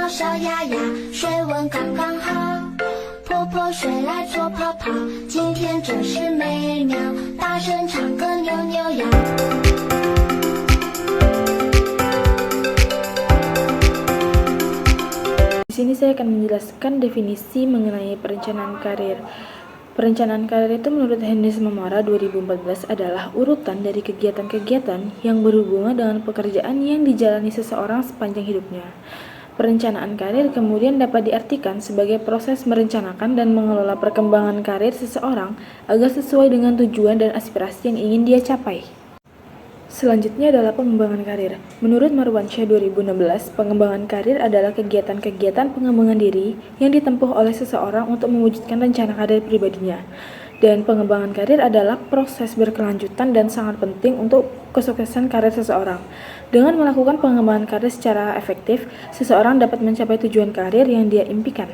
小小鸭鸭，水温刚刚好。泼泼水来做泡泡，今天真是美妙，大声唱歌扭扭腰。Di sini saya akan menjelaskan definisi mengenai perencanaan karir. Perencanaan karir itu menurut Hennis Mamara 2014 adalah urutan dari kegiatan-kegiatan yang berhubungan dengan pekerjaan yang dijalani seseorang sepanjang hidupnya. Perencanaan karir kemudian dapat diartikan sebagai proses merencanakan dan mengelola perkembangan karir seseorang agar sesuai dengan tujuan dan aspirasi yang ingin dia capai. Selanjutnya adalah pengembangan karir. Menurut Marwansyah 2016, pengembangan karir adalah kegiatan-kegiatan pengembangan diri yang ditempuh oleh seseorang untuk mewujudkan rencana karir pribadinya. Dan pengembangan karir adalah proses berkelanjutan dan sangat penting untuk kesuksesan karir seseorang. Dengan melakukan pengembangan karir secara efektif, seseorang dapat mencapai tujuan karir yang dia impikan.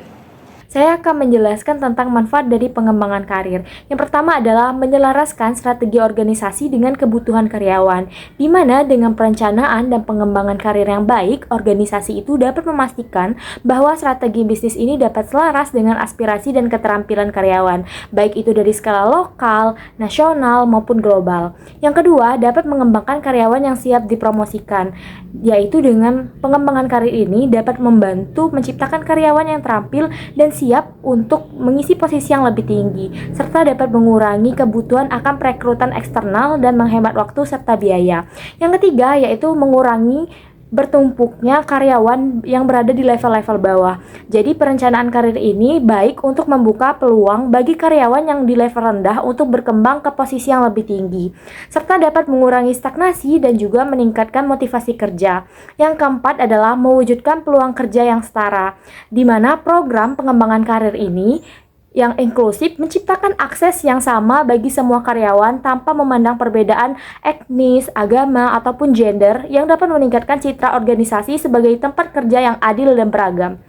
Saya akan menjelaskan tentang manfaat dari pengembangan karir. Yang pertama adalah menyelaraskan strategi organisasi dengan kebutuhan karyawan, di mana dengan perencanaan dan pengembangan karir yang baik, organisasi itu dapat memastikan bahwa strategi bisnis ini dapat selaras dengan aspirasi dan keterampilan karyawan, baik itu dari skala lokal, nasional, maupun global. Yang kedua, dapat mengembangkan karyawan yang siap dipromosikan, yaitu dengan pengembangan karir ini dapat membantu menciptakan karyawan yang terampil dan siap untuk mengisi posisi yang lebih tinggi, serta dapat mengurangi kebutuhan akan perekrutan eksternal dan menghemat waktu serta biaya. Yang ketiga yaitu mengurangi bertumpuknya karyawan yang berada di level-level bawah. Jadi perencanaan karir ini baik untuk membuka peluang bagi karyawan yang di level rendah untuk berkembang ke posisi yang lebih tinggi, serta dapat mengurangi stagnasi dan juga meningkatkan motivasi kerja. Yang keempat adalah mewujudkan peluang kerja yang setara, di mana program pengembangan karir ini yang inklusif menciptakan akses yang sama bagi semua karyawan tanpa memandang perbedaan etnis, agama, ataupun gender yang dapat meningkatkan citra organisasi sebagai tempat kerja yang adil dan beragam.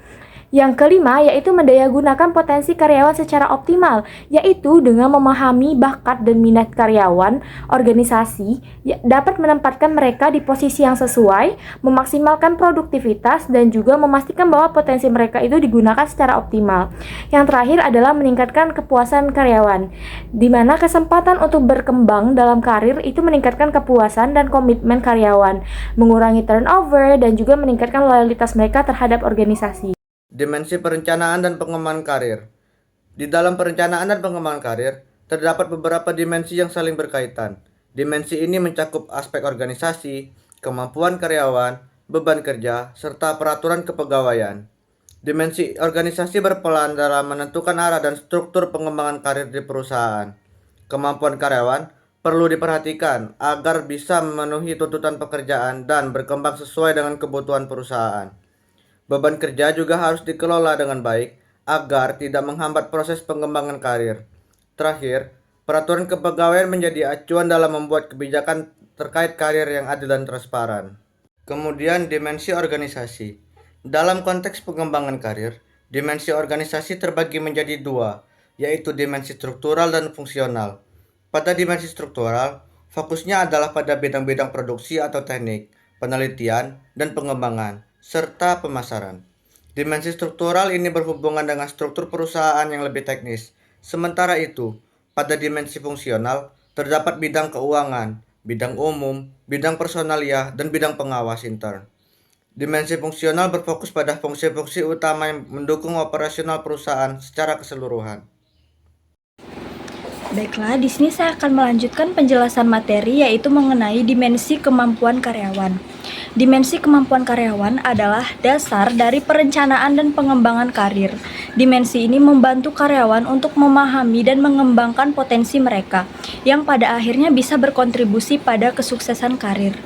Yang kelima yaitu mendayagunakan potensi karyawan secara optimal, yaitu dengan memahami bakat dan minat karyawan, organisasi dapat menempatkan mereka di posisi yang sesuai, memaksimalkan produktivitas, dan juga memastikan bahwa potensi mereka itu digunakan secara optimal. Yang terakhir adalah meningkatkan kepuasan karyawan, di mana kesempatan untuk berkembang dalam karir itu meningkatkan kepuasan dan komitmen karyawan, mengurangi turnover, dan juga meningkatkan loyalitas mereka terhadap organisasi. Dimensi perencanaan dan pengembangan karir. Di dalam perencanaan dan pengembangan karir, terdapat beberapa dimensi yang saling berkaitan. Dimensi ini mencakup aspek organisasi, kemampuan karyawan, beban kerja, serta peraturan kepegawaian. Dimensi organisasi berperan dalam menentukan arah dan struktur pengembangan karir di perusahaan. Kemampuan karyawan perlu diperhatikan agar bisa memenuhi tuntutan pekerjaan dan berkembang sesuai dengan kebutuhan perusahaan. Beban kerja juga harus dikelola dengan baik agar tidak menghambat proses pengembangan karir. Terakhir, peraturan kepegawaian menjadi acuan dalam membuat kebijakan terkait karir yang adil dan transparan. Kemudian dimensi organisasi. Dalam konteks pengembangan karir, dimensi organisasi terbagi menjadi dua, yaitu dimensi struktural dan fungsional. Pada dimensi struktural, fokusnya adalah pada bidang-bidang produksi atau teknik, penelitian, dan pengembangan, serta pemasaran. Dimensi struktural ini berhubungan dengan struktur perusahaan yang lebih teknis. Sementara itu, pada dimensi fungsional, terdapat bidang keuangan, bidang umum, bidang personalia, dan bidang pengawas intern. Dimensi fungsional berfokus pada fungsi-fungsi utama yang mendukung operasional perusahaan secara keseluruhan. Baiklah, di sini saya akan melanjutkan penjelasan materi yaitu mengenai dimensi kemampuan karyawan. Dimensi kemampuan karyawan adalah dasar dari perencanaan dan pengembangan karir. Dimensi ini membantu karyawan untuk memahami dan mengembangkan potensi mereka, yang pada akhirnya bisa berkontribusi pada kesuksesan karir.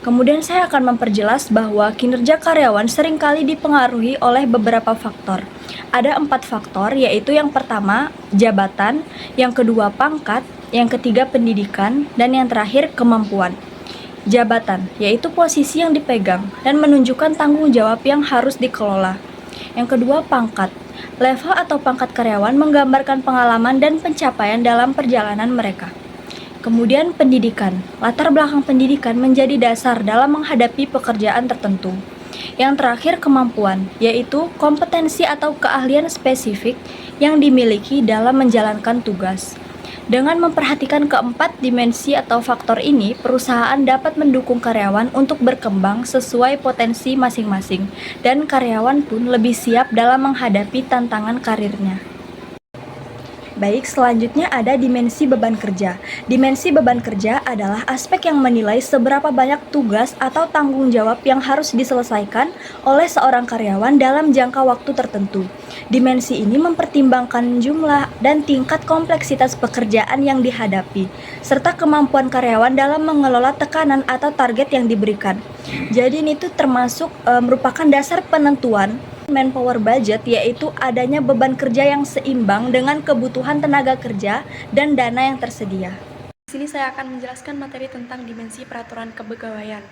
Kemudian saya akan memperjelas bahwa kinerja karyawan seringkali dipengaruhi oleh beberapa faktor. Ada 4 faktor, yaitu yang pertama, jabatan, yang kedua, pangkat, yang ketiga, pendidikan, dan yang terakhir, kemampuan. Jabatan, yaitu posisi yang dipegang dan menunjukkan tanggung jawab yang harus dikelola. Yang kedua, pangkat. Level atau pangkat karyawan menggambarkan pengalaman dan pencapaian dalam perjalanan mereka. Kemudian pendidikan. Latar belakang pendidikan menjadi dasar dalam menghadapi pekerjaan tertentu. Yang terakhir kemampuan, yaitu kompetensi atau keahlian spesifik yang dimiliki dalam menjalankan tugas. Dengan memperhatikan keempat dimensi atau faktor ini, perusahaan dapat mendukung karyawan untuk berkembang sesuai potensi masing-masing, dan karyawan pun lebih siap dalam menghadapi tantangan karirnya. Baik, selanjutnya ada dimensi beban kerja. Dimensi beban kerja adalah aspek yang menilai seberapa banyak tugas atau tanggung jawab yang harus diselesaikan oleh seorang karyawan dalam jangka waktu tertentu. Dimensi ini mempertimbangkan jumlah dan tingkat kompleksitas pekerjaan yang dihadapi, serta kemampuan karyawan dalam mengelola tekanan atau target yang diberikan. Jadi ini tuh termasuk merupakan dasar penentuan manpower budget, yaitu adanya beban kerja yang seimbang dengan kebutuhan tenaga kerja dan dana yang tersedia. Di sini saya akan menjelaskan materi tentang dimensi peraturan kepegawaian.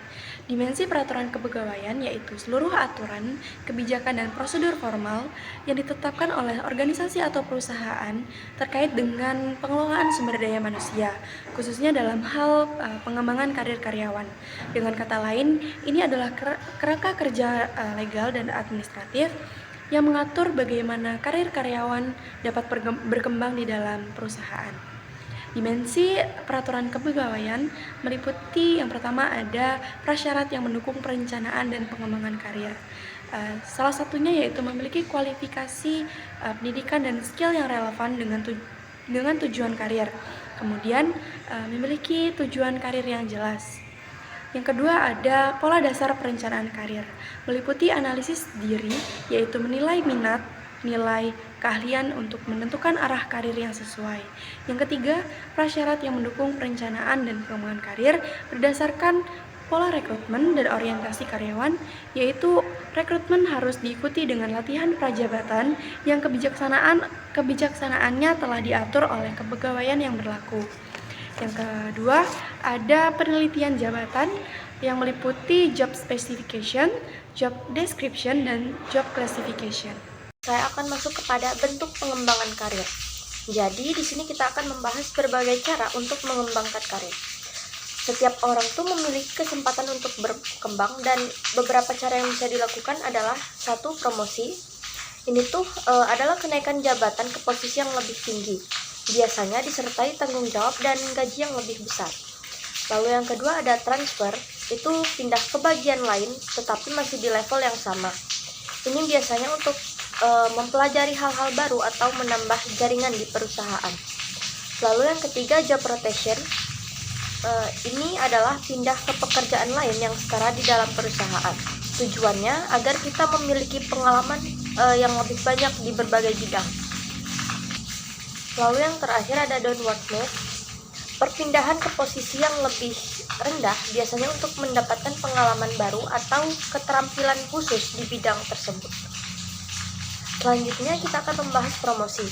Dimensi peraturan kepegawaian yaitu seluruh aturan, kebijakan, dan prosedur formal yang ditetapkan oleh organisasi atau perusahaan terkait dengan pengelolaan sumber daya manusia, khususnya dalam hal pengembangan karir karyawan. Dengan kata lain, ini adalah kerangka kerja legal dan administratif yang mengatur bagaimana karir karyawan dapat berkembang di dalam perusahaan. Dimensi peraturan kepegawaian meliputi yang pertama ada prasyarat yang mendukung perencanaan dan pengembangan karir. Salah satunya yaitu memiliki kualifikasi pendidikan dan skill yang relevan dengan tujuan karir. Kemudian memiliki tujuan karir yang jelas. Yang kedua ada pola dasar perencanaan karir, meliputi analisis diri yaitu menilai minat, nilai, keahlian untuk menentukan arah karir yang sesuai. Yang ketiga, prasyarat yang mendukung perencanaan dan pengembangan karir berdasarkan pola rekrutmen dan orientasi karyawan, yaitu rekrutmen harus diikuti dengan latihan prajabatan yang kebijaksanaannya telah diatur oleh kepegawaian yang berlaku. Yang kedua, ada penelitian jabatan yang meliputi job specification, job description, dan job classification. Saya akan masuk kepada bentuk pengembangan karir. Jadi di sini kita akan membahas berbagai cara untuk mengembangkan karir. Setiap orang tuh memiliki kesempatan untuk berkembang, dan beberapa cara yang bisa dilakukan adalah satu, promosi. Ini tuh adalah kenaikan jabatan ke posisi yang lebih tinggi. Biasanya disertai tanggung jawab dan gaji yang lebih besar. Lalu yang kedua ada transfer, itu pindah ke bagian lain tetapi masih di level yang sama. Ini biasanya untuk mempelajari hal-hal baru atau menambah jaringan di perusahaan. Lalu yang ketiga job rotation, ini adalah pindah ke pekerjaan lain yang setara di dalam perusahaan. Tujuannya agar kita memiliki pengalaman yang lebih banyak di berbagai bidang. Lalu yang terakhir ada downward move, perpindahan ke posisi yang lebih rendah biasanya untuk mendapatkan pengalaman baru atau keterampilan khusus di bidang tersebut. Selanjutnya kita akan membahas promosi.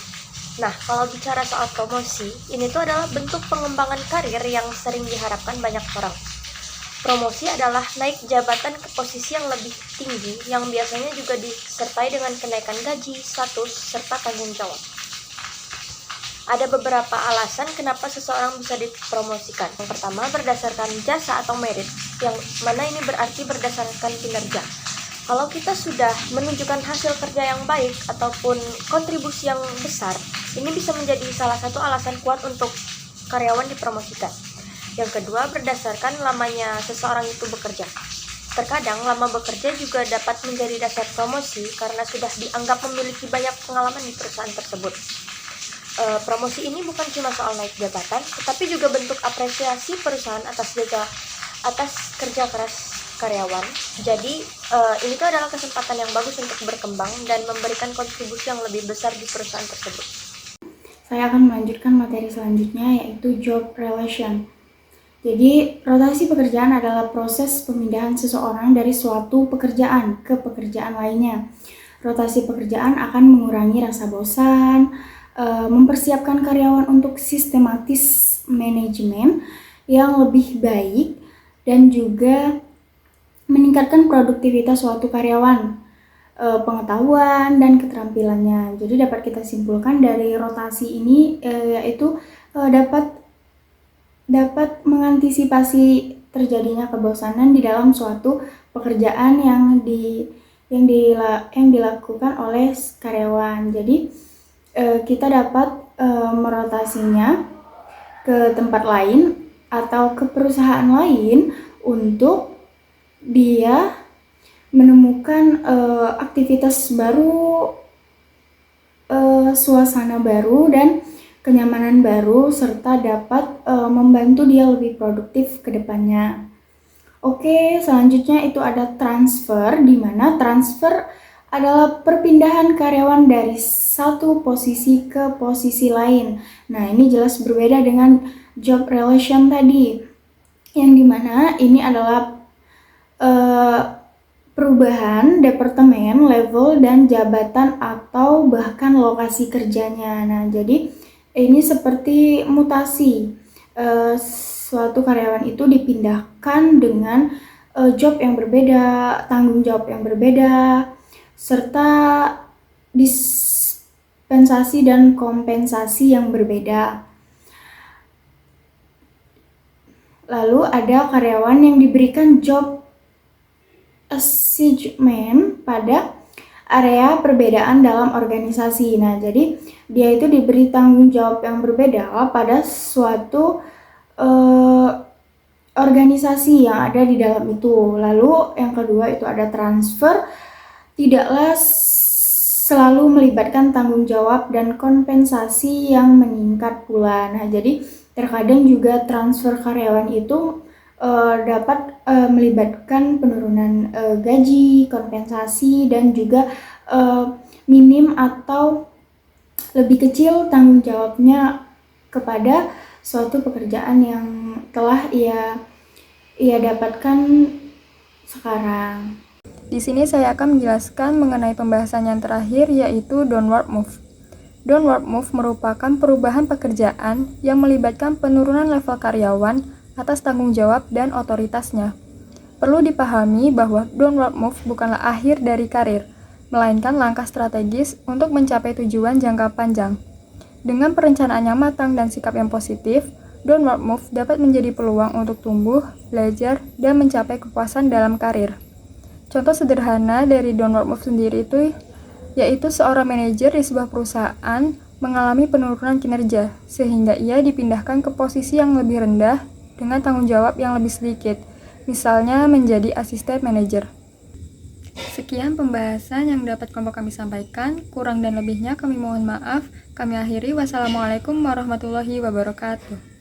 Nah, kalau bicara soal promosi, ini tuh adalah bentuk pengembangan karir yang sering diharapkan banyak orang. Promosi adalah naik jabatan ke posisi yang lebih tinggi, yang biasanya juga disertai dengan kenaikan gaji, status, serta tanggung jawab. Ada beberapa alasan kenapa seseorang bisa dipromosikan. Yang pertama, berdasarkan jasa atau merit, yang mana ini berarti berdasarkan kinerja. Kalau kita sudah menunjukkan hasil kerja yang baik ataupun kontribusi yang besar, ini bisa menjadi salah satu alasan kuat untuk karyawan dipromosikan. Yang kedua, berdasarkan lamanya seseorang itu bekerja. Terkadang lama bekerja juga dapat menjadi dasar promosi karena sudah dianggap memiliki banyak pengalaman di perusahaan tersebut. Promosi ini bukan cuma soal naik jabatan, tetapi juga bentuk apresiasi perusahaan atas kerja keras karyawan. Jadi ini tuh adalah kesempatan yang bagus untuk berkembang dan memberikan kontribusi yang lebih besar di perusahaan tersebut. Saya akan melanjutkan materi selanjutnya, yaitu job relation. Jadi, rotasi pekerjaan adalah proses pemindahan seseorang dari suatu pekerjaan ke pekerjaan lainnya. Rotasi pekerjaan akan mengurangi rasa bosan, mempersiapkan karyawan untuk sistematis manajemen yang lebih baik, dan juga meningkatkan produktivitas suatu karyawan, pengetahuan dan keterampilannya. Jadi dapat kita simpulkan dari rotasi ini yaitu dapat mengantisipasi terjadinya kebosanan di dalam suatu pekerjaan yang dilakukan oleh karyawan. Jadi kita dapat merotasinya ke tempat lain atau ke perusahaan lain untuk dia menemukan aktivitas baru, suasana baru, dan kenyamanan baru, serta dapat membantu dia lebih produktif ke depannya. Oke, selanjutnya itu ada transfer, di mana transfer adalah perpindahan karyawan dari satu posisi ke posisi lain. Nah, ini jelas berbeda dengan job relation tadi, yang dimana ini adalah perubahan departemen, level, dan jabatan atau bahkan lokasi kerjanya. Nah, jadi ini seperti mutasi. Suatu karyawan itu dipindahkan dengan job yang berbeda, tanggung jawab yang berbeda, serta dispensasi dan kompensasi yang berbeda. Lalu ada karyawan yang diberikan job assignment pada area perbedaan dalam organisasi. Nah, jadi dia itu diberi tanggung jawab yang berbeda pada suatu organisasi yang ada di dalam itu. Lalu yang kedua itu ada transfer, tidaklah selalu melibatkan tanggung jawab dan kompensasi yang meningkat pula. Nah, jadi terkadang juga transfer karyawan itu dapat melibatkan penurunan gaji, kompensasi, dan juga minim atau lebih kecil tanggung jawabnya kepada suatu pekerjaan yang telah ia dapatkan sekarang. Di sini saya akan menjelaskan mengenai pembahasan yang terakhir, yaitu downward move. Downward move merupakan perubahan pekerjaan yang melibatkan penurunan level karyawan atas tanggung jawab dan otoritasnya. Perlu dipahami bahwa downward move bukanlah akhir dari karir, melainkan langkah strategis untuk mencapai tujuan jangka panjang. Dengan perencanaan yang matang dan sikap yang positif, downward move dapat menjadi peluang untuk tumbuh, belajar, dan mencapai kepuasan dalam karir. Contoh sederhana dari downward move sendiri itu yaitu seorang manajer di sebuah perusahaan mengalami penurunan kinerja, sehingga ia dipindahkan ke posisi yang lebih rendah dengan tanggung jawab yang lebih sedikit, misalnya menjadi asisten manajer. Sekian pembahasan yang dapat kelompok kami sampaikan, kurang dan lebihnya kami mohon maaf. Kami akhiri, wassalamualaikum warahmatullahi wabarakatuh.